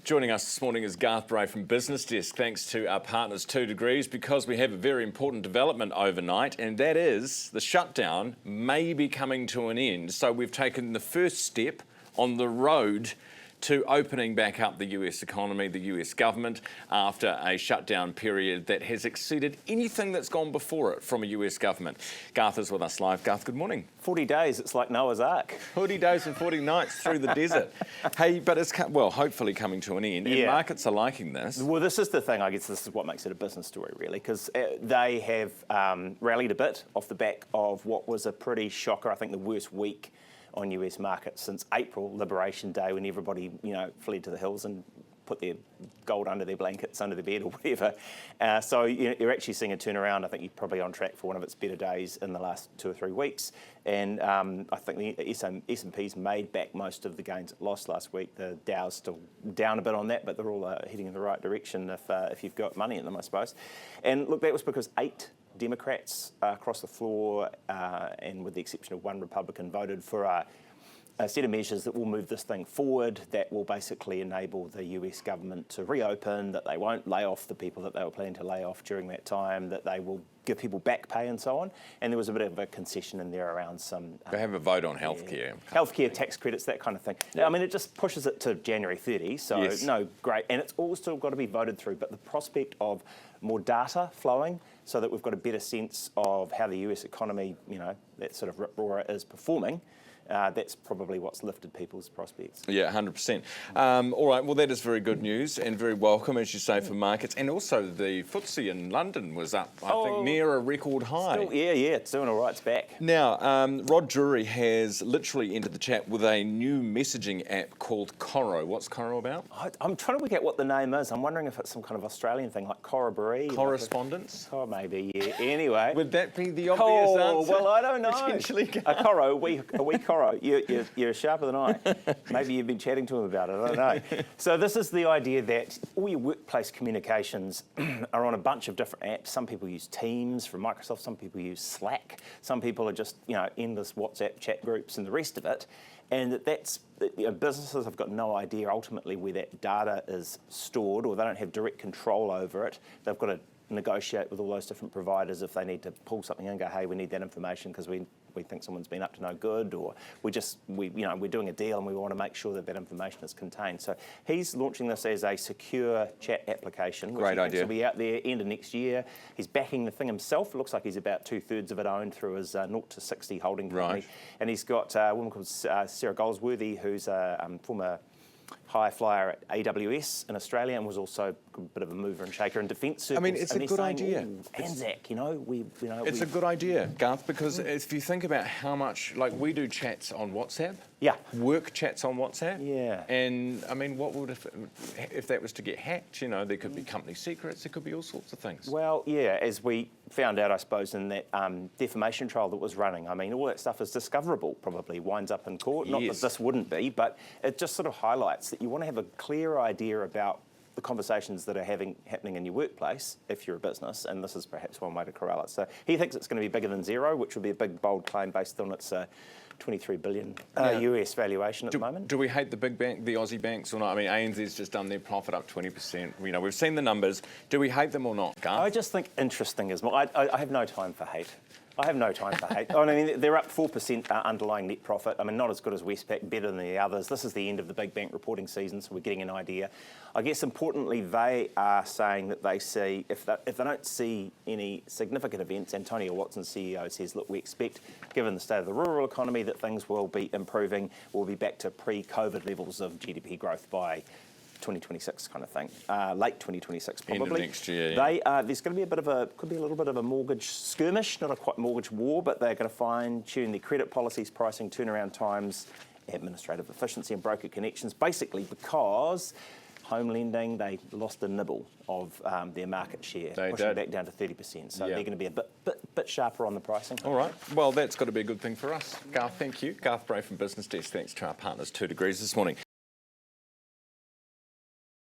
Joining us this morning is Garth Bray from Business Desk. Thanks to our partners 2 Degrees, because we have a very important development overnight, and that is the shutdown may be coming to an end. So we've taken the first step on the road to opening back up the US economy, the US government, after a shutdown period that has exceeded anything that's gone before it from a US government. Garth is with us live. Garth, good morning. 40 days, it's like Noah's Ark. 40 days and 40 nights through the desert. Hey, but it's, well, hopefully coming to an end, and markets are liking this. Well, this is the thing, I guess this is what makes it a business story, really, because they have rallied a bit off the back of what was a pretty shocker, I think the worst week on US markets since April, Liberation Day, when everybody, fled to the hills and put their gold under their blankets, under their bed or whatever. So you're actually seeing a turnaround. I think you're probably on track for one of its better days in the last 2 or 3 weeks. And I think the S&P's made back most of the gains it lost last week. The Dow's still down a bit on that, but they're all heading in the right direction if you've got money in them, I suppose. And look, that was because 8 Democrats across the floor, and with the exception of 1 Republican, voted for a set of measures that will move this thing forward, that will basically enable the US government to reopen, that they won't lay off the people that they were planning to lay off during that time, that they will give people back pay and so on. And there was a bit of a concession in there around some... They have a vote on healthcare. Healthcare, tax credits, that kind of thing. Yeah. I mean, it just pushes it to January 30, so no, great. And it's all still got to be voted through, but the prospect of more data flowing so that we've got a better sense of how the US economy, that sort of rip-roarer is performing, that's probably what's lifted people's prospects. Yeah, 100%. All right, well, that is very good news and very welcome, as you say, for markets. And also the FTSE in London was up, I think, near a record high. Still, yeah, it's doing all right, it's back. Now, Rod Drury has literally entered the chat with a new messaging app called Corro. What's Corro about? I'm trying to work out what the name is. I'm wondering if it's some kind of Australian thing, like Corroboree. Correspondence? Oh, maybe, yeah. Anyway. Would that be the obvious answer? Well, I don't know. Potentially. A Corro, a wee Corro. You're sharper than I. Maybe you've been chatting to him about it, I don't know. So this is the idea that all your workplace communications are on a bunch of different apps. Some people use Teams from Microsoft, some people use Slack, some people are just, endless WhatsApp chat groups and the rest of it. And businesses have got no idea ultimately where that data is stored, or they don't have direct control over it. They've got to negotiate with all those different providers if they need to pull something in and go, hey, we need that information because we think someone's been up to no good, or we're doing a deal and we want to make sure that information is contained. So he's launching this as a secure chat application, which Great idea. Will be out there end of next year. He's backing the thing himself. It looks like he's about 2/3 of it owned through his 0 to 60 holding company. Right. And he's got a woman called Sarah Goldsworthy, who's a former high flyer at AWS in Australia, and was also a bit of a mover and shaker in defence circles. I mean, it's a good idea. Anzac, It's a good idea, Garth, because if you think about how much, like we do chats on WhatsApp. Yeah. Work chats on WhatsApp. Yeah. And I mean, what would if that was to get hacked? There could be company secrets. There could be all sorts of things. Well, yeah, as we found out, I suppose, in that defamation trial that was running. I mean, all that stuff is discoverable. Probably winds up in court. Not that this wouldn't be, but it just sort of highlights that you want to have a clear idea about the conversations that are happening in your workplace if you're a business, and this is perhaps one way to corral it. So he thinks it's going to be bigger than Xero, which would be a big, bold claim based on its $23 billion US valuation at the moment. Do we hate the big bank, the Aussie banks, or not? I mean, ANZ's just done their profit up 20%. We've seen the numbers. Do we hate them or not, Garth? I just think interesting is more. I have no time for hate. I have no time for hate. I mean, they're up 4% underlying net profit. I mean, not as good as Westpac, better than the others. This is the end of the big bank reporting season, so we're getting an idea. I guess importantly, they are saying that they see, if they don't see any significant events, Antonio Watson, CEO, says, look, we expect, given the state of the rural economy, that things will be improving. We'll be back to pre-COVID levels of GDP growth by 2026 kind of thing, late 2026 probably. End of next year. Yeah. There's going to be could be a little bit of a mortgage skirmish, not a quite mortgage war, but they're going to fine-tune their credit policies, pricing, turnaround times, administrative efficiency and broker connections, basically because home lending, they lost a nibble of their market share, pushing back down to 30%. So they're going to be a bit sharper on the pricing. All right. Well, that's got to be a good thing for us. Garth, thank you. Garth Bray from Business Desk. Thanks to our partners 2 Degrees this morning.